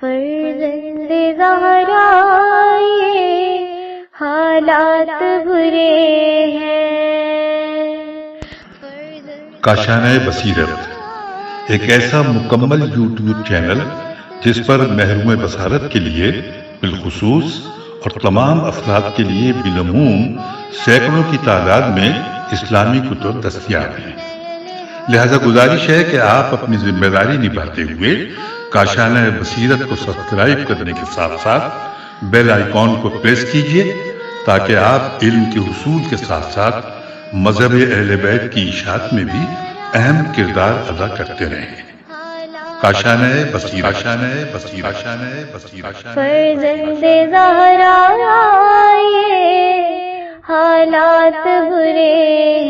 فرزند زہرا یہ حالات برے ہیں۔ کاشانۂ بصیرت ایک ایسا مکمل یوٹیوب چینل جس پر محروم بصارت کے لیے بالخصوص اور تمام افراد کے لیے بالعموم سینکڑوں کی تعداد میں اسلامی کتب دستیاب ہیں۔ لہذا گزارش ہے کہ آپ اپنی ذمہ داری نبھاتے ہوئے کاشانۂ بصیرت کو سبسکرائب کرنے کے ساتھ ساتھ بیل آئیکن کو پریس کیجیے تاکہ آپ علم کے حصول کے ساتھ ساتھ مذہب اہل بیت کی اشاعت میں بھی اہم کردار ادا کرتے رہیں۔ کاشانۂ بصیرت، کاشانۂ بصیرت، کاشانۂ بصیرت۔ فرزند زہرا یہ حالات برے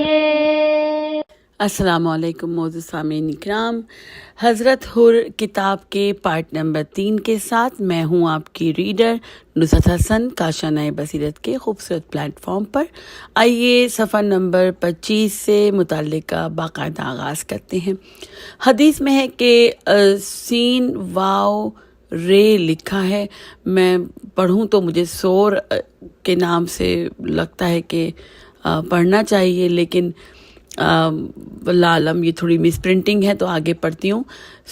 ہیں۔ السلام علیکم معزز سامعین اکرام، حضرت حر کتاب کے پارٹ نمبر 3 کے ساتھ میں ہوں آپ کی ریڈر نصرت حسن کاشانۂ بصیرت کے خوبصورت پلیٹ فارم پر۔ آئیے صفحہ نمبر 25 سے متعلقہ باقاعدہ آغاز کرتے ہیں۔ حدیث میں ہے کہ سین واو رے لکھا ہے، میں پڑھوں تو مجھے سور کے نام سے لگتا ہے کہ پڑھنا چاہیے، لیکن واللہ عالم یہ تھوڑی مس پرنٹنگ ہے تو آگے پڑھتی ہوں۔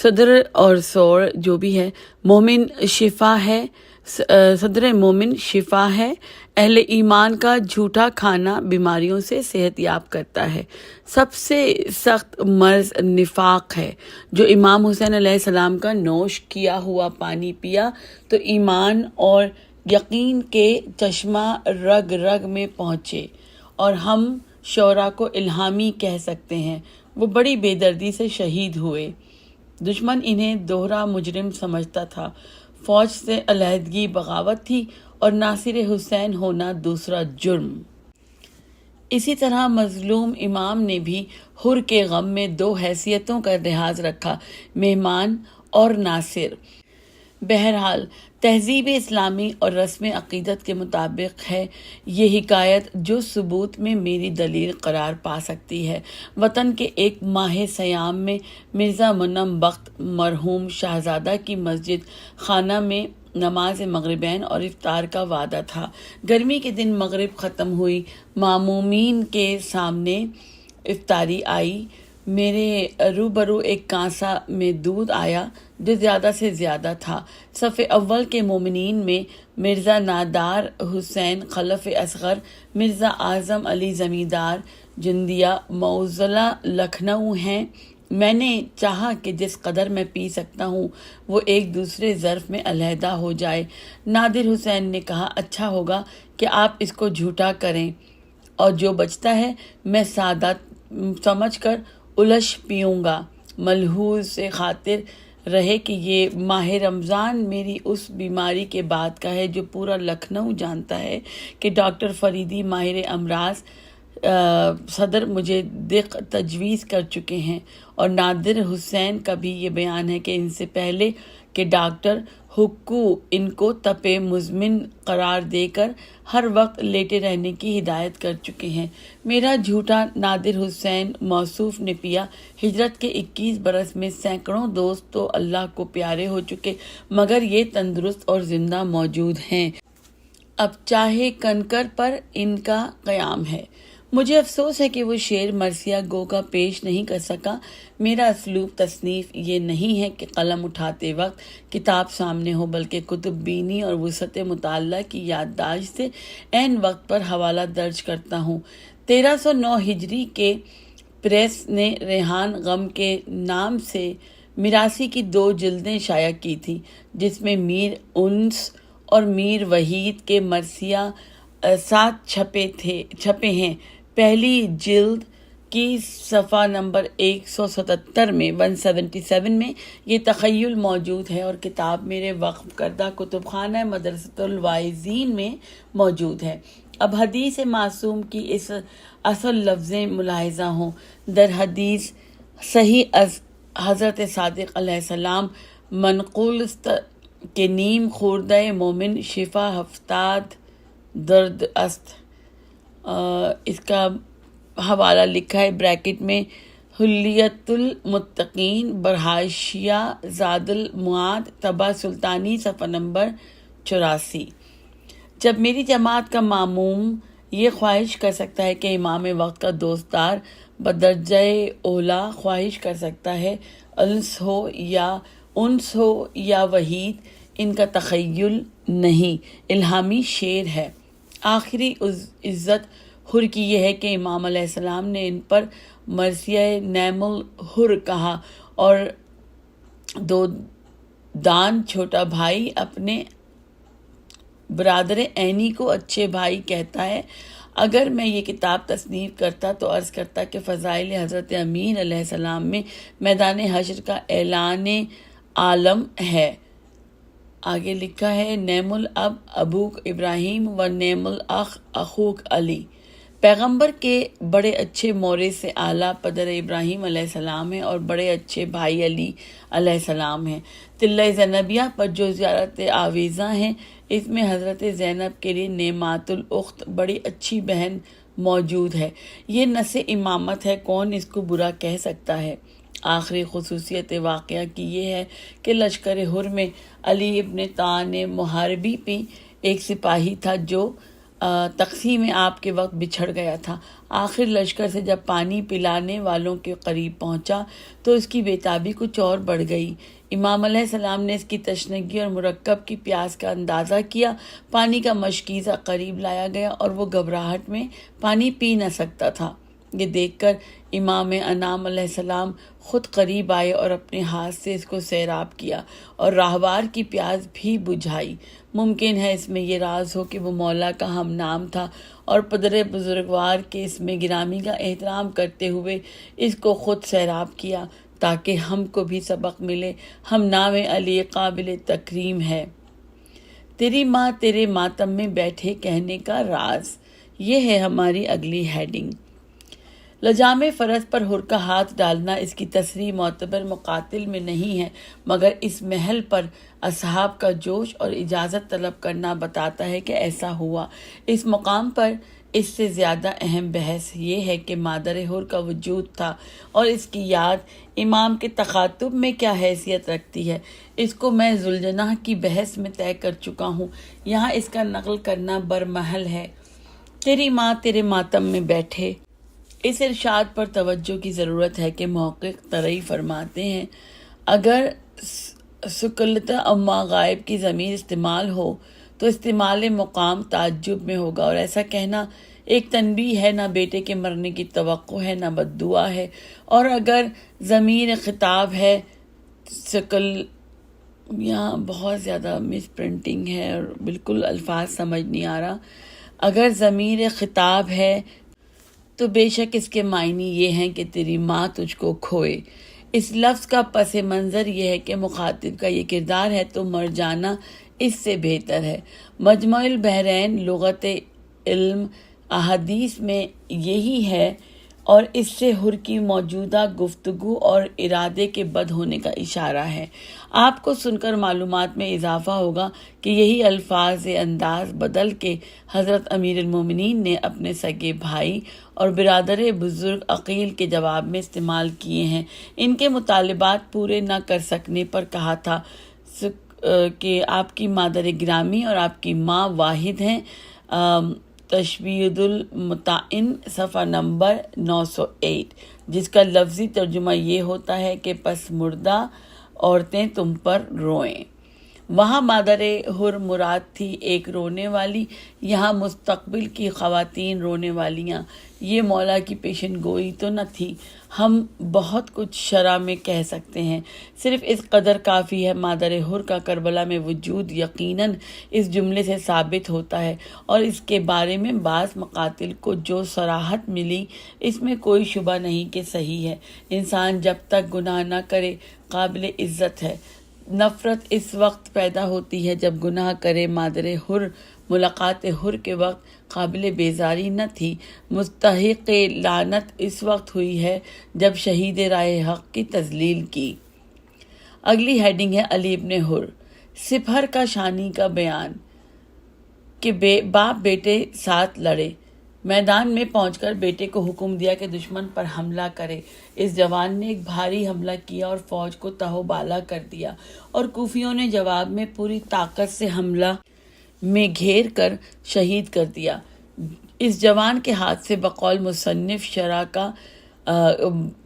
صدر اور سور جو بھی ہے، مومن شفا ہے، صدر مومن شفا ہے، اہل ایمان کا جھوٹا کھانا بیماریوں سے صحت یاب کرتا ہے۔ سب سے سخت مرض نفاق ہے۔ جو امام حسین علیہ السلام کا نوش کیا ہوا پانی پیا تو ایمان اور یقین کے چشمہ رگ رگ میں پہنچے، اور ہم شعراء کو الہامی کہہ سکتے ہیں۔ وہ بڑی بے دردی سے شہید ہوئے۔ دشمن انہیں دوہرا مجرم سمجھتا تھا۔ فوج سے علیحدگی بغاوت تھی اور ناصر حسین ہونا دوسرا جرم۔ اسی طرح مظلوم امام نے بھی حر کے غم میں 2 حیثیتوں کا لحاظ رکھا، مہمان اور ناصر۔ بہرحال تہذیب اسلامی اور رسم عقیدت کے مطابق ہے یہ حکایت جو ثبوت میں میری دلیل قرار پا سکتی ہے۔ وطن کے ایک ماہ سیام میں مرزا منعم بخت مرحوم شہزادہ کی مسجد خانہ میں نماز مغربین اور افطار کا وعدہ تھا۔ گرمی کے دن مغرب ختم ہوئی، مامومین کے سامنے افطاری آئی۔ میرے روبرو ایک کانسا میں دودھ آیا جو زیادہ سے زیادہ تھا۔ صف اول کے مومنین میں مرزا نادار حسین خلف اصغر، مرزا اعظم علی زمیندار جندیہ موزلہ لکھنؤ ہیں۔ میں نے چاہا کہ جس قدر میں پی سکتا ہوں وہ ایک دوسرے ظرف میں علیحدہ ہو جائے۔ نادر حسین نے کہا اچھا ہوگا کہ آپ اس کو جھوٹا کریں، اور جو بچتا ہے میں سادہ سمجھ کر الش پیوں گا۔ ملحوظ سے خاطر رہے کہ یہ ماہ رمضان میری اس بیماری کے بعد کا ہے جو پورا لکھنؤ جانتا ہے کہ ڈاکٹر فریدی ماہر امراض صدر مجھے دق تجویز کر چکے ہیں، اور نادر حسین کا بھی یہ بیان ہے کہ ان سے پہلے کہ ڈاکٹر حکو ان کو تپ مزمن قرار دے کر ہر وقت لیٹے رہنے کی ہدایت کر چکے ہیں۔ میرا جھوٹا نادر حسین موصوف نے پیا۔ ہجرت کے 21 برس میں سینکڑوں دوست تو اللہ کو پیارے ہو چکے، مگر یہ تندرست اور زندہ موجود ہیں۔ اب چاہے کنکر پر ان کا قیام ہے۔ مجھے افسوس ہے کہ وہ شعر مرثیہ گو کا پیش نہیں کر سکا۔ میرا اسلوب تصنیف یہ نہیں ہے کہ قلم اٹھاتے وقت کتاب سامنے ہو، بلکہ کتب بینی اور وسعت مطالعہ کی یادداشت سے عین وقت پر حوالہ درج کرتا ہوں۔ 1309 ہجری کے پریس نے ریحان غم کے نام سے میراثی کی 2 جلدیں شائع کی تھیں، جس میں میر انس اور میر وحید کے مرثیہ 7 چھپے ہیں۔ پہلی جلد کی صفحہ نمبر 177 میں 177 میں یہ تخیل موجود ہے، اور کتاب میرے وقف کردہ کتب خانہ مدرسۃ الواعظین میں موجود ہے۔ اب حدیث معصوم کی اس اصل لفظیں ملاحظہ ہوں۔ در حدیث صحیح از حضرت صادق علیہ السلام منقول است کہ نیم خوردہ مومن شفا ہفتاد درد است۔ اس کا حوالہ لکھا ہے بریکٹ میں، حلیت المتقین برحاشیہ زاد المعاد طبع سلطانی صفحہ نمبر 84۔ جب میری جماعت کا ماموم یہ خواہش کر سکتا ہے کہ امام وقت کا دوستدار بدرجہ اولا خواہش کر سکتا ہے، انس ہو یا وحید، ان کا تخیل نہیں، الہامی شعر ہے۔ آخری عزت حر کی یہ ہے کہ امام علیہ السلام نے ان پر مرثیہ نعم الحر کہا، اور دو دان چھوٹا بھائی اپنے برادر عینی کو اچھے بھائی کہتا ہے۔ اگر میں یہ کتاب تصنیف کرتا تو عرض کرتا کہ فضائل حضرت امین علیہ السلام میں میدان حشر کا اعلان عالم ہے۔ آگے لکھا ہے نعم الاب ابوک ابراہیم و نعم الاخ اخوک علی۔ پیغمبر کے بڑے اچھے مورث سے اعلیٰ پدر ابراہیم علیہ السلام ہے اور بڑے اچھے بھائی علی علیہ السلام ہیں۔ تلہ زینبیہ پر جو زیارت آویزاں ہیں، اس میں حضرت زینب کے لیے نعمات الاخت بڑی اچھی بہن موجود ہے۔ یہ نس امامت ہے، کون اس کو برا کہہ سکتا ہے؟ آخری خصوصیت واقعہ کی یہ ہے کہ لشکر حر میں علی ابن طان محاربی بھی ایک سپاہی تھا جو تقسیم آپ کے وقت بچھڑ گیا تھا۔ آخر لشکر سے جب پانی پلانے والوں کے قریب پہنچا تو اس کی بےتابی کچھ اور بڑھ گئی۔ امام علیہ السلام نے اس کی تشنگی اور مرکب کی پیاس کا اندازہ کیا۔ پانی کا مشکیزہ قریب لایا گیا اور وہ گھبراہٹ میں پانی پی نہ سکتا تھا۔ یہ دیکھ کر امام انعام علیہ السلام خود قریب آئے اور اپنے ہاتھ سے اس کو سیراب کیا اور راہوار کی پیاس بھی بجھائی۔ ممکن ہے اس میں یہ راز ہو کہ وہ مولا کا ہم نام تھا اور پدر بزرگوار کے اس میں گرامی کا احترام کرتے ہوئے اس کو خود سیراب کیا تاکہ ہم کو بھی سبق ملے۔ ہم نام علی قابل تکریم ہے۔ تیری ماں تیرے ماتم میں بیٹھے کہنے کا راز، یہ ہے ہماری اگلی ہیڈنگ۔ لجام فرض پر حر کا ہاتھ ڈالنا اس کی تصریح معتبر مقاتل میں نہیں ہے، مگر اس محل پر اصحاب کا جوش اور اجازت طلب کرنا بتاتا ہے کہ ایسا ہوا۔ اس مقام پر اس سے زیادہ اہم بحث یہ ہے کہ مادر حر کا وجود تھا اور اس کی یاد امام کے تخاطب میں کیا حیثیت رکھتی ہے، اس کو میں ذوالجناح کی بحث میں طے کر چکا ہوں، یہاں اس کا نقل کرنا برمحل ہے۔ تیری ماں تیرے ماتم میں بیٹھے، اس ارشاد پر توجہ کی ضرورت ہے کہ محقق طرئی فرماتے ہیں اگر سکلت اما غائب کی ضمیر استعمال ہو تو استعمال مقام تعجب میں ہوگا، اور ایسا کہنا ایک تنبیہ ہے، نہ بیٹے کے مرنے کی توقع ہے نہ بددعا ہے۔ اور اگر ضمیر خطاب ہے، یہاں بہت زیادہ مس پرنٹنگ ہے اور بالکل الفاظ سمجھ نہیں آ رہا۔ اگر ضمیر خطاب ہے تو بے شک اس کے معنی یہ ہیں کہ تیری ماں تجھ کو کھوئے۔ اس لفظ کا پس منظر یہ ہے کہ مخاطب کا یہ کردار ہے تو مر جانا اس سے بہتر ہے۔ مجمع البحرین لغت علم احادیث میں یہی ہے اور اس سے حر کی موجودہ گفتگو اور ارادے کے بد ہونے کا اشارہ ہے۔ آپ کو سن کر معلومات میں اضافہ ہوگا کہ یہی الفاظ انداز بدل کے حضرت امیر المومنین نے اپنے سگے بھائی اور برادر بزرگ عقیل کے جواب میں استعمال کیے ہیں۔ ان کے مطالبات پورے نہ کر سکنے پر کہا تھا کہ آپ کی مادر گرامی اور آپ کی ماں واحد ہیں۔ تشبیہ المطائن صفحہ نمبر 908، جس کا لفظی ترجمہ یہ ہوتا ہے کہ پس مردہ عورتیں تم پر روئیں۔ وہاں مادر حر مراد تھی ایک رونے والی، یہاں مستقبل کی خواتین رونے والیاں، یہ مولا کی پیشن گوئی تو نہ تھی۔ ہم بہت کچھ شرح میں کہہ سکتے ہیں، صرف اس قدر کافی ہے مادر حر کا کربلا میں وجود یقیناً اس جملے سے ثابت ہوتا ہے، اور اس کے بارے میں بعض مقاتل کو جو صراحت ملی اس میں کوئی شبہ نہیں کہ صحیح ہے۔ انسان جب تک گناہ نہ کرے قابل عزت ہے، نفرت اس وقت پیدا ہوتی ہے جب گناہ کرے۔ مادر حر ملاقات حر کے وقت قابل بیزاری نہ تھی، مستحق لعنت اس وقت ہوئی ہے جب شہید راہ حق کی تذلیل کی۔ اگلی ہیڈنگ ہے علی ابن حر، سپہر کا شانی کا بیان کہ باپ بیٹے ساتھ لڑے۔ میدان میں پہنچ کر بیٹے کو حکم دیا کہ دشمن پر حملہ کرے۔ اس جوان نے ایک بھاری حملہ کیا اور فوج کو تہو بالا کر دیا، اور کوفیوں نے جواب میں پوری طاقت سے حملہ میں گھیر کر شہید کر دیا۔ اس جوان کے ہاتھ سے بقول مصنف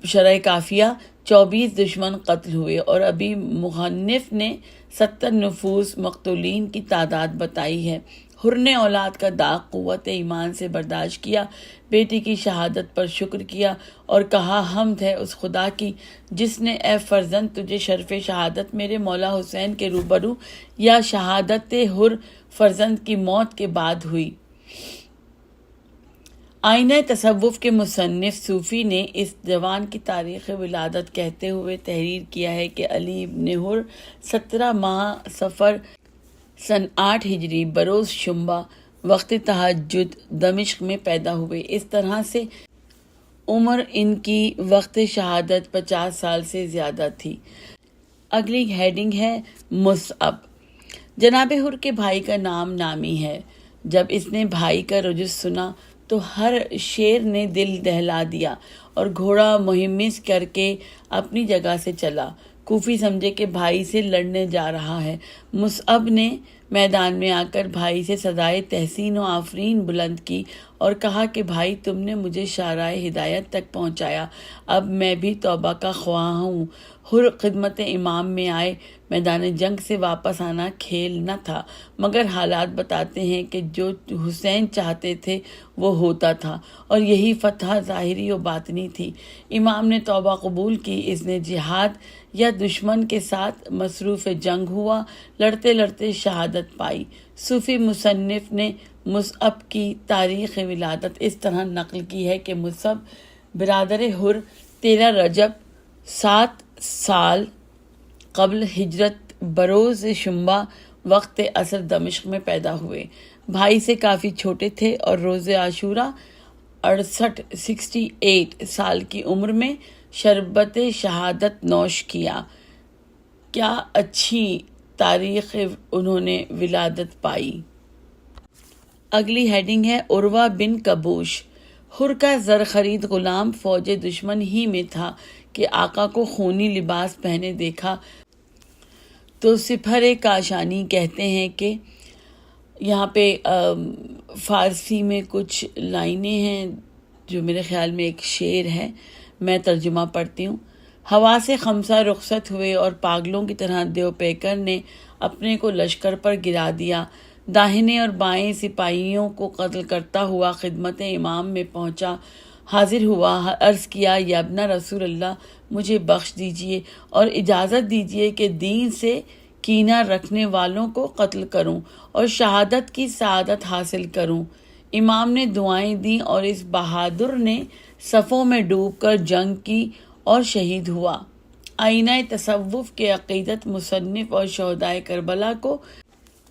شرح کافیہ 24 دشمن قتل ہوئے، اور ابھی مصنف نے 70 نفوس مقتولین کی تعداد بتائی ہے۔ حر نے اولاد کا داغ قوت ایمان سے برداشت کیا، بیٹی کی شہادت پر شکر کیا اور کہا حمد ہے اس خدا کی جس نے اے فرزند تجھے شرف شہادت میرے مولا حسین کے روبرو یا شہادت حر فرزند کی موت کے بعد ہوئی۔ آئینہ تصوف کے مصنف صوفی نے اس جوان کی تاریخ ولادت کہتے ہوئے تحریر کیا ہے کہ علی ابن حر 17 ماہ صفر سن 8 ہجری بروز شنبہ وقت تہجد دمشق میں پیدا ہوئے۔ اس طرح سے عمر ان کی وقت شہادت 50 سال سے زیادہ تھی۔ اگلی ہیڈنگ ہے مصعب۔ جناب حر کے بھائی کا نام نامی ہے۔ جب اس نے بھائی کا رجز سنا تو ہر شیر نے دل دہلا دیا اور گھوڑا مہمس کر کے اپنی جگہ سے چلا۔ کوفی سمجھے کہ بھائی سے لڑنے جا رہا ہے۔ مصعب نے میدان میں آ کر بھائی سے صدائے تحسین و آفرین بلند کی اور کہا کہ بھائی تم نے مجھے شارائے ہدایت تک پہنچایا، اب میں بھی توبہ کا خواہاں ہوں۔ حر خدمت امام میں آئے۔ میدان جنگ سے واپس آنا کھیل نہ تھا، مگر حالات بتاتے ہیں کہ جو حسین چاہتے تھے وہ ہوتا تھا، اور یہی فتح ظاہری و باطنی تھی۔ امام نے توبہ قبول کی، اس نے جہاد یا دشمن کے ساتھ مصروف جنگ ہوا، لڑتے لڑتے شہادت پائی۔ صوفی مصنف نے مصعب کی تاریخ ولادت اس طرح نقل کی ہے کہ مصعب برادر حر 13 رجب 7 سال قبل ہجرت بروز شنبہ وقت عصر دمشق میں پیدا ہوئے۔ بھائی سے کافی چھوٹے تھے اور روز عاشورہ 68 سال کی عمر میں شربت شہادت نوش کیا۔ کیا اچھی تاریخ انہوں نے ولادت پائی۔ اگلی ہیڈنگ ہے عروہ بن کبوش۔ حر کا زر خرید غلام فوج دشمن ہی میں تھا کہ آقا کو خونی لباس پہنے دیکھا تو سپہر کاشانی کہتے ہیں کہ یہاں پہ فارسی میں کچھ لائنیں ہیں جو میرے خیال میں ایک شعر ہے، میں ترجمہ پڑھتی ہوں۔ ہوا سے خمسہ رخصت ہوئے اور پاگلوں کی طرح دیو پیکر نے اپنے کو لشکر پر گرا دیا۔ داہنے اور بائیں سپاہیوں کو قتل کرتا ہوا خدمت امام میں پہنچا، حاضر ہوا، عرض کیا یا ابن رسول اللہ مجھے بخش دیجئے اور اجازت دیجئے کہ دین سے کینہ رکھنے والوں کو قتل کروں اور شہادت کی سعادت حاصل کروں۔ امام نے دعائیں دیں اور اس بہادر نے صفوں میں ڈوب کر جنگ کی اور شہید ہوا۔ آئینہ تصوف کے عقیدت مصنف اور شہدائے کربلا کو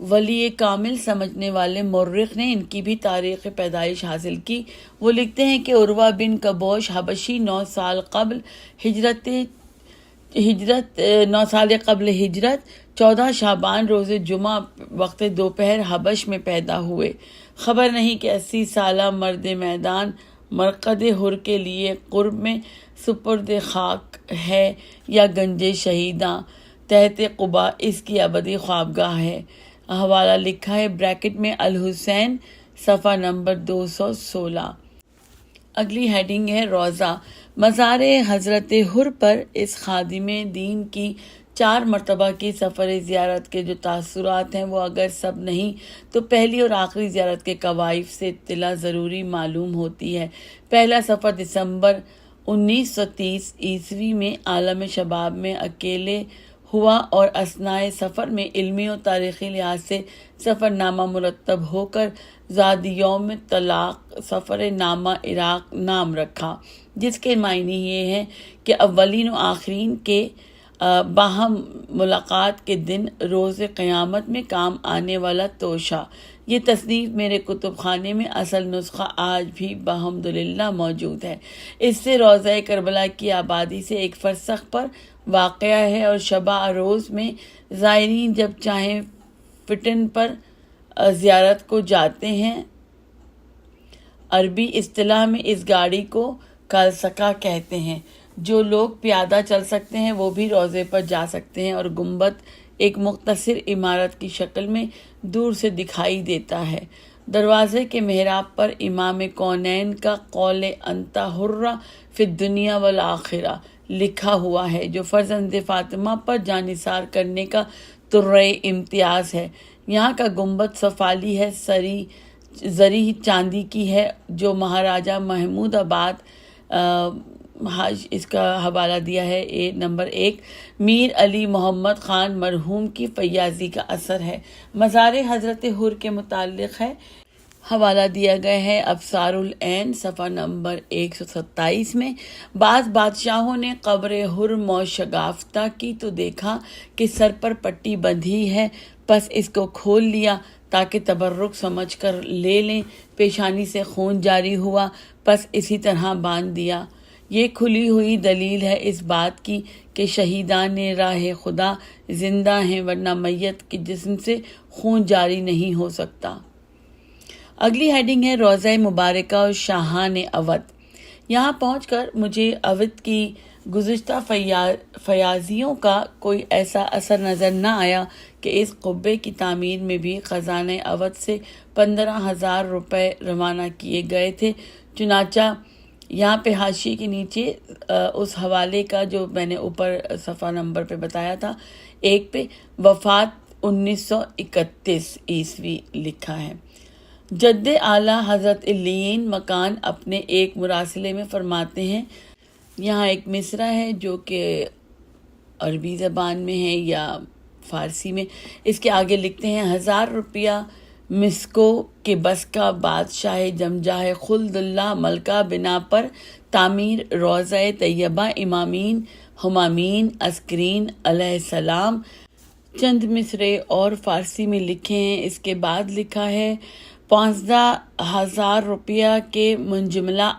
ولی کامل سمجھنے والے مورخ نے ان کی بھی تاریخ پیدائش حاصل کی۔ وہ لکھتے ہیں کہ عروہ بن کبوش حبشی 9 سال قبل ہجرت 14 شعبان روز جمعہ وقت دوپہر حبش میں پیدا ہوئے۔ خبر نہیں کہ 80 سالہ مرد میدان مرقد حر کے لیے قرب میں سپرد خاک ہے یا گنج شہیداں تحت قبا اس کی ابدی خوابگاہ ہے۔ حوالہ لکھا ہے بریکٹ میں الحسین صفحہ نمبر 216۔ اگلی ہیڈنگ ہے روضہ۔ مزار حضرت حر پر اس خادم دین کی 4 مرتبہ کی سفر زیارت کے جو تاثرات ہیں وہ اگر سب نہیں تو پہلی اور آخری زیارت کے کوائف سے اطلاع ضروری معلوم ہوتی ہے۔ پہلا سفر دسمبر 1930 عیسوی میں عالم شباب میں اکیلے ہوا اور اثناء سفر میں علمی و تاریخی لحاظ سے سفر نامہ مرتب ہو کر زاد یوم طلاق سفر نامہ عراق نام رکھا، جس کے معنی یہ ہے کہ اولین و آخرین کے باہم ملاقات کے دن روز قیامت میں کام آنے والا توشہ۔ یہ تصنیف میرے کتب خانے میں اصل نسخہ آج بھی بحمدللہ موجود ہے۔ اس سے روضہ کربلا کی آبادی سے 1 فرسخ پر واقع ہے اور شبہ روز میں زائرین جب چاہیں فٹن پر زیارت کو جاتے ہیں۔ عربی اصطلاح میں اس گاڑی کو کالسکا کہتے ہیں۔ جو لوگ پیادہ چل سکتے ہیں وہ بھی روضے پر جا سکتے ہیں، اور گنبد ایک مختصر عمارت کی شکل میں دور سے دکھائی دیتا ہے۔ دروازے کے محراب پر امام کونین کا قول انت حر فی الدنیا والآخرہ لکھا ہوا ہے، جو فرزند فاطمہ پر جانثار کرنے کا ترے امتیاز ہے۔ یہاں کا گنبد صفالی ہے، زری چاندی کی ہے، جو مہاراجہ محمود آباد اس کا حوالہ دیا ہے نمبر 1 میر علی محمد خان مرحوم کی فیاضی کا اثر ہے۔ مزار حضرت حر کے متعلق ہے، حوالہ دیا گیا ہے ابصار العین صفحہ نمبر 127 میں۔ بعض بادشاہوں نے قبر حر موشگافتہ کی تو دیکھا کہ سر پر پٹی بندھی ہے، پس اس کو کھول لیا تاکہ تبرک سمجھ کر لے لیں۔ پیشانی سے خون جاری ہوا، پس اسی طرح باندھ دیا۔ یہ کھلی ہوئی دلیل ہے اس بات کی کہ شہیدان راہ خدا زندہ ہیں، ورنہ میت کے جسم سے خون جاری نہیں ہو سکتا۔ اگلی ہیڈنگ ہے روضہ مبارکہ اور شاہان اودھ۔ یہاں پہنچ کر مجھے اودھ کی گزشتہ فیاضیوں کا کوئی ایسا اثر نظر نہ آیا کہ اس قبے کی تعمیر میں بھی خزانہ اودھ سے 15,000 روپے روانہ کیے گئے تھے۔ چنانچہ یہاں پہ حاشیے کے نیچے اس حوالے کا جو میں نے اوپر صفحہ نمبر پہ بتایا تھا 1 پہ وفات 1931 عیسوی لکھا ہے۔ جد اعلیٰ حضرت علیین مکان اپنے ایک مراسلے میں فرماتے ہیں، یہاں ایک مصرع ہے جو کہ عربی زبان میں ہے یا فارسی میں، اس کے آگے لکھتے ہیں 1000 روپیہ مسکو کے بس کا بادشاہ جمجاہ خلد اللہ ملکہ بنا پر تعمیر روضہ طیبہ امامین ہمامین عسکرین علیہ السلام۔ چند مصرے اور فارسی میں لکھے ہیں۔ اس کے بعد لکھا ہے 15,000 روپیہ کے منجملہ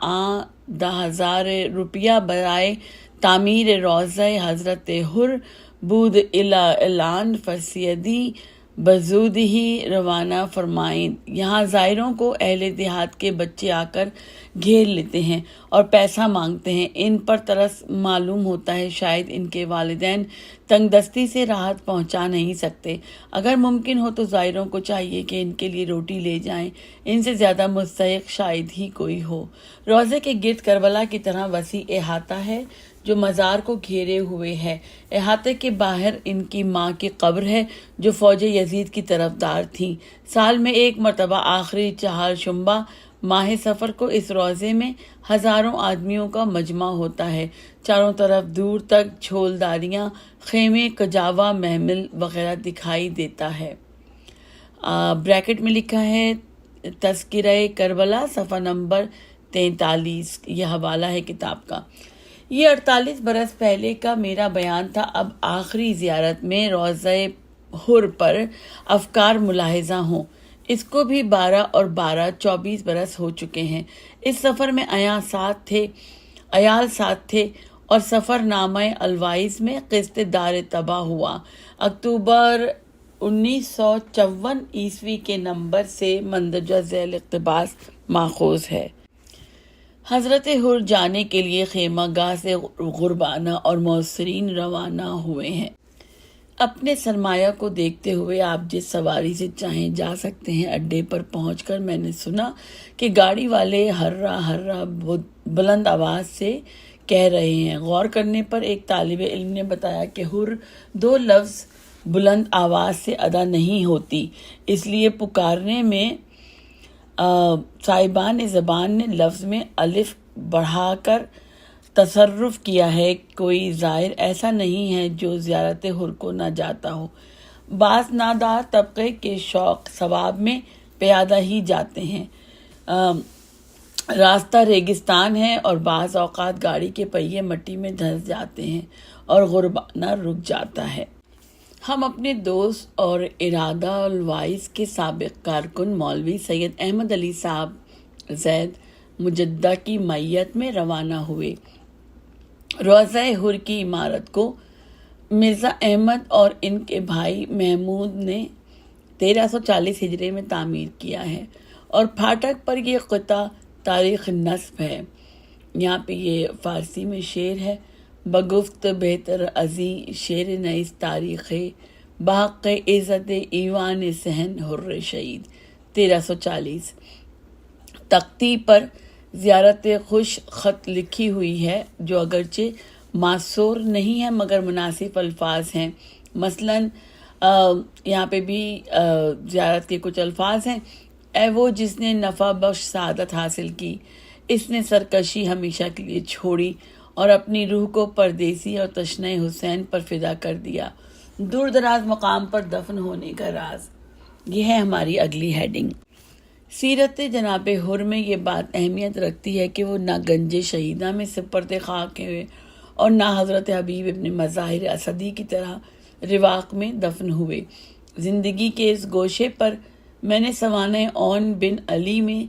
10,000 روپیہ برائے تعمیر روضہ حضرت حر بود اعلان فرسیدی بزود ہی روانہ فرمائیں۔ یہاں زائروں کو اہل دیہات کے بچے آ کر گھیر لیتے ہیں اور پیسہ مانگتے ہیں۔ ان پر ترس معلوم ہوتا ہے، شاید ان کے والدین تنگ دستی سے راحت پہنچا نہیں سکتے۔ اگر ممکن ہو تو زائروں کو چاہیے کہ ان کے لیے روٹی لے جائیں، ان سے زیادہ مستحق شاید ہی کوئی ہو۔ روضے کے گرد کربلا کی طرح وسیع احاطہ ہے جو مزار کو گھیرے ہوئے ہے۔ احاطے کے باہر ان کی ماں کی قبر ہے جو فوج یزید کی طرفدار تھیں۔ سال میں ایک مرتبہ آخری چہارشنبہ ماہ سفر کو اس روضے میں ہزاروں آدمیوں کا مجمع ہوتا ہے۔ چاروں طرف دور تک چھولداریاں، خیمے، کجاوا، محمل وغیرہ دکھائی دیتا ہے۔ بریکٹ میں لکھا ہے تذکرہ کربلا صفحہ نمبر 43، یہ حوالہ ہے کتاب کا۔ یہ 48 برس پہلے کا میرا بیان تھا۔ اب آخری زیارت میں روضہ حر پر افکار ملاحظہ ہوں۔ اس کو بھی 12 اور 12 24 برس ہو چکے ہیں۔ اس سفر میں عیال ساتھ تھے اور سفر نامہ الوائز میں قسط دار تباہ ہوا۔ اکتوبر 1954 عیسوی کے نمبر سے مندرجہ ذیل اقتباس ماخوذ ہے۔ حضرت حر جانے کے لیے خیمہ گاہ سے غربانہ اور مؤثرین روانہ ہوئے ہیں۔ اپنے سرمایہ کو دیکھتے ہوئے آپ جس سواری سے چاہیں جا سکتے ہیں۔ اڈے پر پہنچ کر میں نے سنا کہ گاڑی والے ہررا ہررا بلند آواز سے کہہ رہے ہیں۔ غور کرنے پر ایک طالب علم نے بتایا کہ حر 2 لفظ بلند آواز سے ادا نہیں ہوتی، اس لیے پکارنے میں صاحبان زبان نے لفظ میں الف بڑھا کر تصرف کیا ہے۔ کوئی زائر ایسا نہیں ہے جو زیارت حر کو نہ جاتا ہو۔ بعض نادار طبقے کے شوق ثواب میں پیادہ ہی جاتے ہیں۔ راستہ ریگستان ہے اور بعض اوقات گاڑی کے پہیے مٹی میں دھنس جاتے ہیں اور غربانہ رک جاتا ہے۔ ہم اپنے دوست اور ارادہ الوائز کے سابق کارکن مولوی سید احمد علی صاحب زید مجدہ کی معیت میں روانہ ہوئے۔ روضہ حر کی عمارت کو مرزا احمد اور ان کے بھائی محمود نے 1340 ہجری میں تعمیر کیا ہے اور پھاٹک پر یہ قطعہ تاریخ نصب ہے. یہاں پہ یہ فارسی میں شعر ہے. بگفت بہتر ازی شعر نیز تاریخ بحق عزت ایوان صحن حر شہید 1340. تختی پر زیارت خوش خط لکھی ہوئی ہے جو اگرچہ معصور نہیں ہے مگر مناسب الفاظ ہیں. مثلاً یہاں پہ بھی زیارت کے کچھ الفاظ ہیں. اے وہ جس نے نفع بخش سعادت حاصل کی، اس نے سرکشی ہمیشہ کے لیے چھوڑی اور اپنی روح کو پردیسی اور تشنہ حسین پر فدا کر دیا. دور دراز مقام پر دفن ہونے کا راز. یہ ہے ہماری اگلی ہیڈنگ. سیرت جناب حر میں یہ بات اہمیت رکھتی ہے کہ وہ نہ گنج شہیدہ میں سپرد خاک ہوئے اور نہ حضرت حبیب ابن مظاہر اسدی کی طرح رواق میں دفن ہوئے. زندگی کے اس گوشے پر میں نے سوانح اون بن علی میں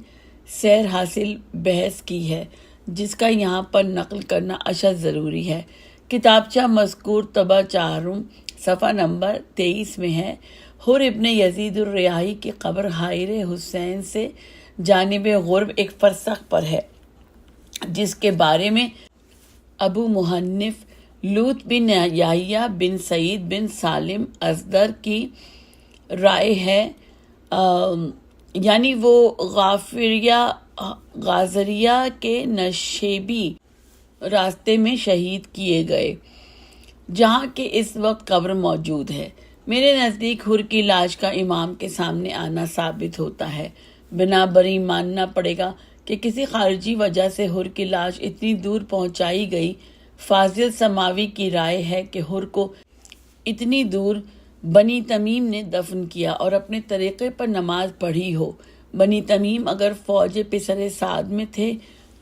سیر حاصل بحث کی ہے جس کا یہاں پر نقل کرنا اشد ضروری ہے. کتابچہ مذکور طبع 4 صفحہ نمبر 23 میں ہے. حر ابن یزید الریاحی کی قبر حائر حسین سے جانب غرب ایک فرسخ پر ہے جس کے بارے میں ابو محنف لوط بن یحییٰ بن سعید بن سالم ازدر کی رائے ہے. یعنی وہ غازریہ کے نشیبی راستے میں شہید کیے گئے جہاں کہ اس وقت قبر موجود ہے. میرے نزدیک حر کی لاش کا امام کے سامنے آنا ثابت ہوتا ہے. بنا بری ماننا پڑے گا کہ کسی خارجی وجہ سے حر کی لاش اتنی دور پہنچائی گئی. فاضل سماوی کی رائے ہے کہ حر کو اتنی دور بنی تمیم نے دفن کیا اور اپنے طریقے پر نماز پڑھی ہو. بنی تمیم اگر فوج پسر سعد میں تھے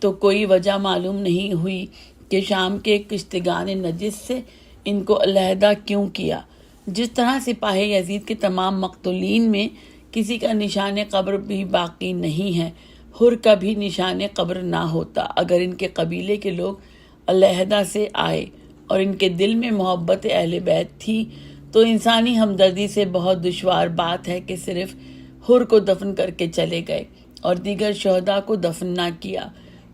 تو کوئی وجہ معلوم نہیں ہوئی کہ شام کے کشتگان نجس سے ان کو علیحدہ کیوں کیا. جس طرح سپاہ یزید کے تمام مقتولین میں کسی کا نشان قبر بھی باقی نہیں ہے، حر کا بھی نشان قبر نہ ہوتا. اگر ان کے قبیلے کے لوگ علیحدہ سے آئے اور ان کے دل میں محبت اہل بیت تھی تو انسانی ہمدردی سے بہت دشوار بات ہے کہ صرف حر کو دفن کر کے چلے گئے اور دیگر شہداء کو دفن نہ کیا.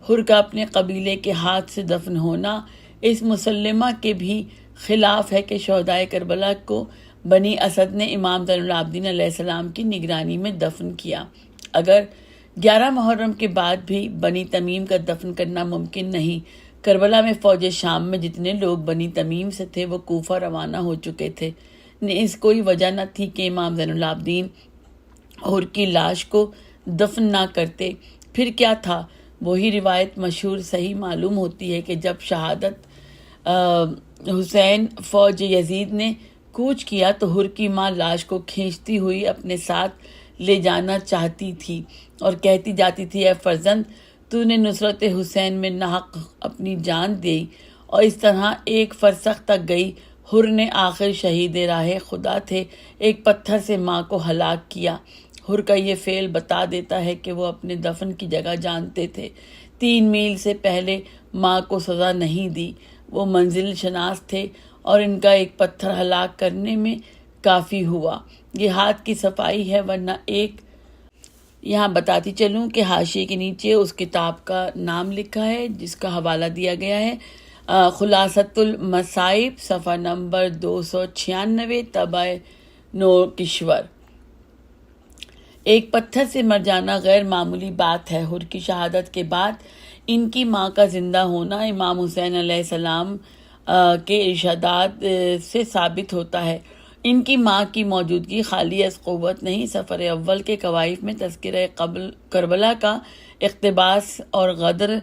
حر کا اپنے قبیلے کے ہاتھ سے دفن ہونا اس مسلمہ کے بھی خلاف ہے کہ شہدائے کربلا کو بنی اسد نے امام زین العابدین علیہ السلام کی نگرانی میں دفن کیا. اگر 11 محرم کے بعد بھی بنی تمیم کا دفن کرنا ممکن نہیں. کربلا میں فوج شام میں جتنے لوگ بنی تمیم سے تھے وہ کوفہ روانہ ہو چکے تھے. اس کوئی وجہ نہ تھی کہ امام زین العابدین حر کی لاش کو دفن نہ کرتے. پھر کیا تھا؟ وہی روایت مشہور صحیح معلوم ہوتی ہے کہ جب شہادت حسین فوج یزید نے کوچ کیا تو حر کی ماں لاش کو کھینچتی ہوئی اپنے ساتھ لے جانا چاہتی تھی اور کہتی جاتی تھی اے فرزند تو نے نصرت حسین میں ناحق اپنی جان دی اور اس طرح ایک فرسخ تک گئی. حر نے آخر شہید راہ خدا تھے، ایک پتھر سے ماں کو ہلاک کیا. حر کا یہ فعل بتا دیتا ہے کہ وہ اپنے دفن کی جگہ جانتے تھے. 3 میل سے پہلے ماں کو سزا نہیں دی. وہ منزل شناس تھے اور ان کا ایک پتھر ہلاک کرنے میں کافی ہوا. یہ ہاتھ کی صفائی ہے. ورنہ ایک یہاں بتاتی چلوں کہ حاشیے کے نیچے اس کتاب کا نام لکھا ہے جس کا حوالہ دیا گیا ہے خلاصۃ المصائب صفحہ نمبر 296 طبع نوکشور. ایک پتھر سے مر جانا غیر معمولی بات ہے. حر کی شہادت کے بعد ان کی ماں کا زندہ ہونا امام حسین علیہ السلام کے ارشادات سے ثابت ہوتا ہے. ان کی ماں کی موجودگی خالی از قوت نہیں، سفر اول کے قوائف میں تذکرہ کربلا کا اقتباس اور غدر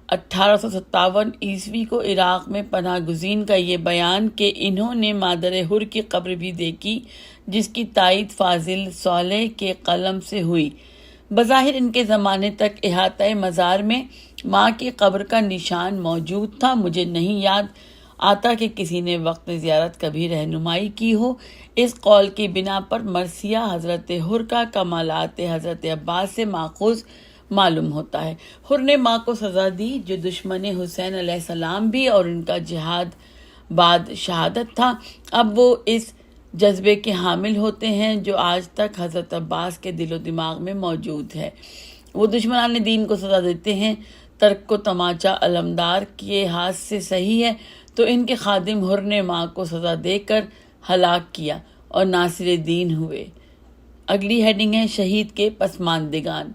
1857 عیسوی کو عراق میں پناہ گزین کا یہ بیان کہ انہوں نے مادر حر کی قبر بھی دیکھی جس کی تائید فاضل صالح کے قلم سے ہوئی. بظاہر ان کے زمانے تک احاطہ مزار میں ماں کی قبر کا نشان موجود تھا. مجھے نہیں یاد آتا کہ کسی نے وقت زیارت کبھی رہنمائی کی ہو. اس قول کی بنا پر مرثیہ حضرت حر کا کمالات حضرت عباس سے ماخوذ معلوم ہوتا ہے. حر نے ماں کو سزا دی جو دشمن حسین علیہ السلام بھی اور ان کا جہاد بعد شہادت تھا. اب وہ اس جذبے کے حامل ہوتے ہیں جو آج تک حضرت عباس کے دل و دماغ میں موجود ہے. وہ دشمنان دین کو سزا دیتے ہیں، ترک کو تماچا علمدار کے ہاتھ سے صحیح ہے تو ان کے خادم حر نے ماں کو سزا دے کر ہلاک کیا اور ناصر دین ہوئے۔ اگلی ہیڈنگ ہے شہید کے پسماندگان۔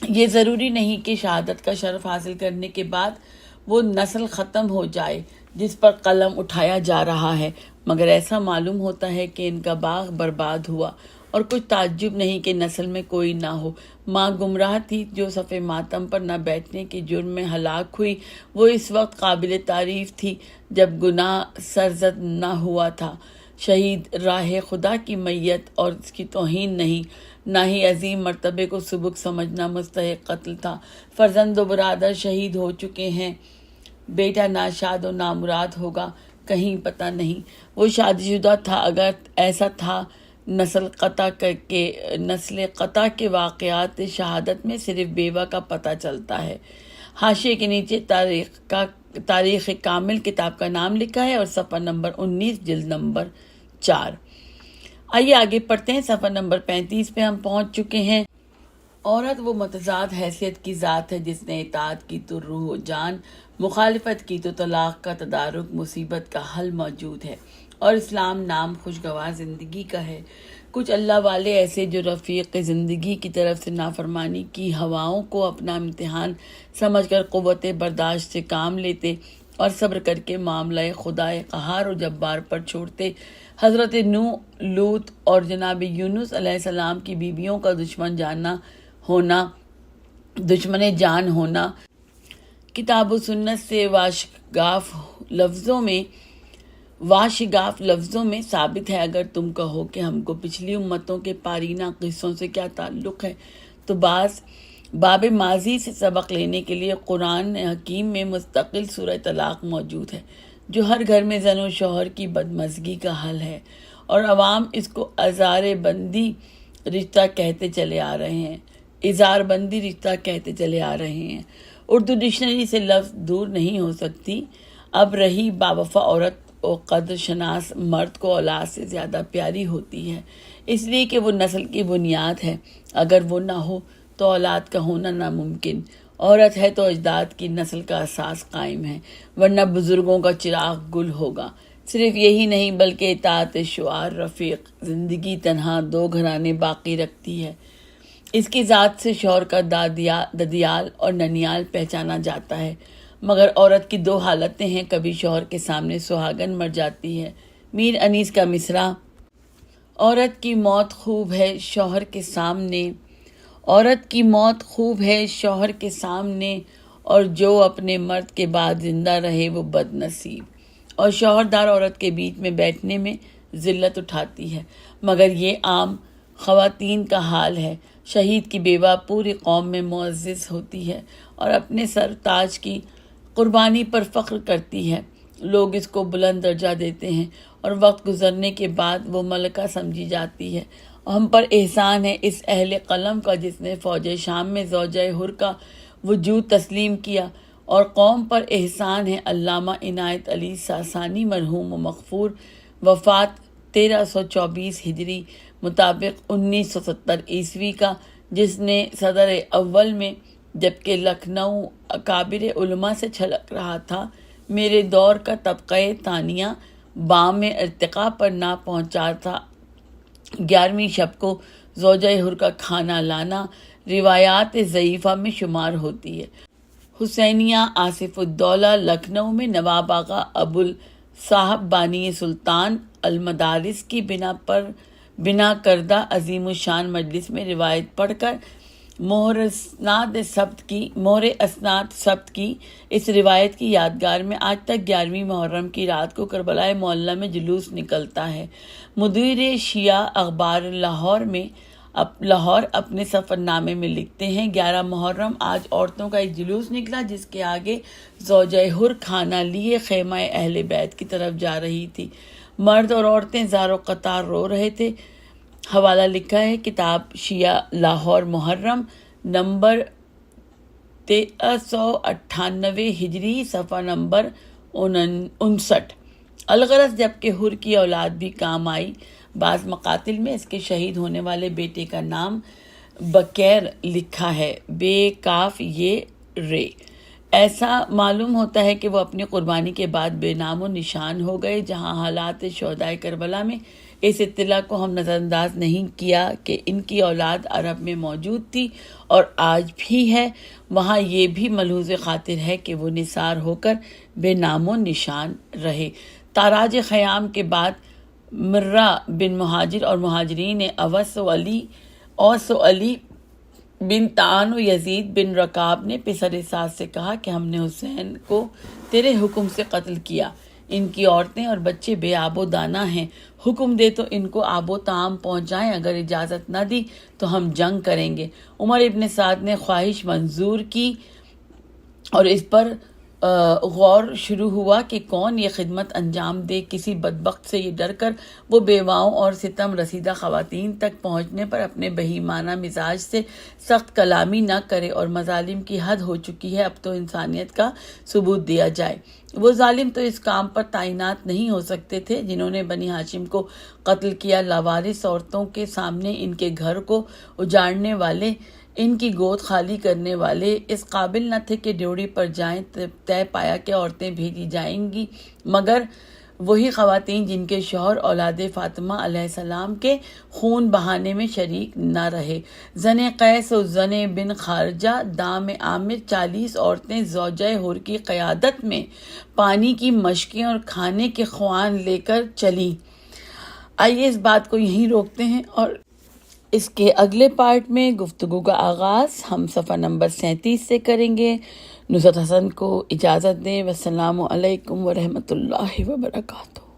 یہ ضروری نہیں کہ شہادت کا شرف حاصل کرنے کے بعد وہ نسل ختم ہو جائے جس پر قلم اٹھایا جا رہا ہے، مگر ایسا معلوم ہوتا ہے کہ ان کا باغ برباد ہوا، اور کچھ تعجب نہیں کہ نسل میں کوئی نہ ہو۔ ماں گمراہ تھی جو صف ماتم پر نہ بیٹھنے کے جرم میں ہلاک ہوئی، وہ اس وقت قابل تعریف تھی جب گناہ سرزد نہ ہوا تھا۔ شہید راہ خدا کی میت اور اس کی توہین نہیں، نہ ہی عظیم مرتبے کو سبک سمجھنا مستحق قتل تھا۔ فرزند و برادر شہید ہو چکے ہیں، بیٹا ناشاد و نامراد ہوگا کہیں پتہ نہیں۔ وہ شادی شدہ تھا، اگر ایسا تھا نسل قطع کے واقعات شہادت میں صرف بیوہ کا پتہ چلتا ہے۔ حاشیے کے نیچے تاریخ کامل کتاب کا نام لکھا ہے اور صفحہ نمبر 19 جلد نمبر 4۔ آئیے آگے پڑھتے ہیں، صفحہ نمبر 35 پہ ہم پہنچ چکے ہیں۔ عورت وہ متضاد حیثیت کی ذات ہے جس نے اطاعت کی تو روح و جان، مخالفت کی تو طلاق کا تدارک مصیبت کا حل موجود ہے، اور اسلام نام خوشگوار زندگی کا ہے۔ کچھ اللہ والے ایسے جو رفیق زندگی کی طرف سے نافرمانی کی ہواؤں کو اپنا امتحان سمجھ کر قوت برداشت سے کام لیتے اور صبر کر کے معاملہ خدائے قہار و جبار پر چھوڑتے۔ حضرت نوح، لوط اور جناب یونس علیہ السلام کی بیویوں کا دشمن جان ہونا کتاب و سنت سے واشگاف لفظوں میں ثابت ہے۔ اگر تم کہو کہ ہم کو پچھلی امتوں کے پارینہ قصوں سے کیا تعلق ہے، تو باب ماضی سے سبق لینے کے لیے قرآن حکیم میں مستقل سورہ طلاق موجود ہے، جو ہر گھر میں زن و شوہر کی بدمزگی کا حل ہے، اور عوام اس کو ازار بندی رشتہ کہتے چلے آ رہے ہیں۔ اردو ڈکشنری سے لفظ دور نہیں ہو سکتی۔ اب رہی باوفا عورت اور قدر شناس مرد کو اولاد سے زیادہ پیاری ہوتی ہے، اس لیے کہ وہ نسل کی بنیاد ہے۔ اگر وہ نہ ہو تو اولاد کا ہونا ناممکن۔ عورت ہے تو اجداد کی نسل کا اساس قائم ہے، ورنہ بزرگوں کا چراغ گل ہوگا۔ صرف یہی نہیں بلکہ اطاعت شعار رفیق زندگی تنہا 2 گھرانے باقی رکھتی ہے۔ اس کی ذات سے شوہر کا ددیال اور ننیال پہچانا جاتا ہے، مگر عورت کی 2 حالتیں ہیں، کبھی شوہر کے سامنے سہاگن مر جاتی ہے۔ میر انیس کا مصرع: عورت کی موت خوب ہے شوہر کے سامنے، عورت کی موت خوب ہے شوہر کے سامنے، اور جو اپنے مرد کے بعد زندہ رہے وہ بد نصیب۔ اور شوہردار عورت کے بیچ میں بیٹھنے میں ذلت اٹھاتی ہے، مگر یہ عام خواتین کا حال ہے۔ شہید کی بیوہ پوری قوم میں معزز ہوتی ہے اور اپنے سر تاج کی قربانی پر فخر کرتی ہے۔ لوگ اس کو بلند درجہ دیتے ہیں اور وقت گزرنے کے بعد وہ ملکہ سمجھی جاتی ہے۔ ہم پر احسان ہے اس اہل قلم کا جس نے فوج شام میں زوجہ حر کا وجود تسلیم کیا، اور قوم پر احسان ہے علامہ عنایت علی ساسانی مرحوم و مغفور، وفات 1324 ہجری مطابق 1970 عیسوی کا، جس نے صدر اول میں جبکہ لکھنؤ اکابر علماء سے چھلک رہا تھا، میرے دور کا طبقہ ثانیہ بام ارتقاء پر نہ پہنچا تھا۔ 11ویں شب کو زوجہ حر کا کھانا لانا روایات ضعیفہ میں شمار ہوتی ہے۔ حسینیہ آصف الدولہ لکھنؤ میں نواب آغا ابو الصاحب بانی سلطان المدارس کی بنا کردہ عظیم الشان مجلس میں روایت پڑھ کر مہر اسناد ثبت کی۔ اس روایت کی یادگار میں آج تک 11ویں محرم کی رات کو کربلا معلیٰ میں جلوس نکلتا ہے۔ مدیر شیعہ اخبار لاہور اپنے سفر نامے میں لکھتے ہیں، 11 محرم آج عورتوں کا ایک جلوس نکلا جس کے آگے زوجہ حر کھانا لیے خیمہ اہل بیت کی طرف جا رہی تھی۔ مرد اور عورتیں زار و قطار رو رہے تھے۔ حوالہ لکھا ہے کتاب شیعہ لاہور محرم نمبر 1398 ہجری صفحہ نمبر 59۔ الغرض جبکہ حر کی اولاد بھی کام آئی، بعض مقاتل میں اس کے شہید ہونے والے بیٹے کا نام بکیر لکھا ہے، بے کاف یہ رے۔ ایسا معلوم ہوتا ہے کہ وہ اپنی قربانی کے بعد بے نام و نشان ہو گئے۔ جہاں حالات شہدائے کربلا میں اس اطلاع کو ہم نظر انداز نہیں کیا کہ ان کی اولاد عرب میں موجود تھی اور آج بھی ہے، وہاں یہ بھی ملحوظ خاطر ہے کہ وہ نثار ہو کر بے نام و نشان رہے۔ تاراج خیام کے بعد مرہ بن مہاجر اور مہاجرین اوس و علی بن تعان و یزید بن رکاب نے پسر سعد سے کہا کہ ہم نے حسین کو تیرے حکم سے قتل کیا، ان کی عورتیں اور بچے بے آب و دانہ ہیں، حکم دے تو ان کو آب و طعام پہنچائیں، اگر اجازت نہ دی تو ہم جنگ کریں گے۔ عمر ابن سعد نے خواہش منظور کی اور اس پر غور شروع ہوا کہ کون یہ خدمت انجام دے۔ کسی بدبخت سے یہ ڈر کر وہ بیواؤں اور ستم رسیدہ خواتین تک پہنچنے پر اپنے بہیمانہ مزاج سے سخت کلامی نہ کرے اور مظالم کی حد ہو چکی ہے، اب تو انسانیت کا ثبوت دیا جائے۔ وہ ظالم تو اس کام پر تعینات نہیں ہو سکتے تھے جنہوں نے بنی ہاشم کو قتل کیا۔ لاوارث عورتوں کے سامنے ان کے گھر کو اجاڑنے والے، ان کی گود خالی کرنے والے اس قابل نہ تھے کہ ڈیوڑی پر جائیں۔ طے پایا کہ عورتیں بھیجی جائیں گی، مگر وہی خواتین جن کے شوہر اولاد فاطمہ علیہ السلام کے خون بہانے میں شریک نہ رہے۔ زن قیس و زن بن خارجہ دام عامر 40 عورتیں زوجہ حر کی قیادت میں پانی کی مشکیں اور کھانے کے خوان لے کر چلیں۔ آئیے اس بات کو یہیں روکتے ہیں اور اس کے اگلے پارٹ میں گفتگو کا آغاز ہم صفحہ نمبر 37 سے کریں گے۔ نصرت حسن کو اجازت دیں۔ والسلام علیکم ورحمۃ اللہ وبرکاتہ۔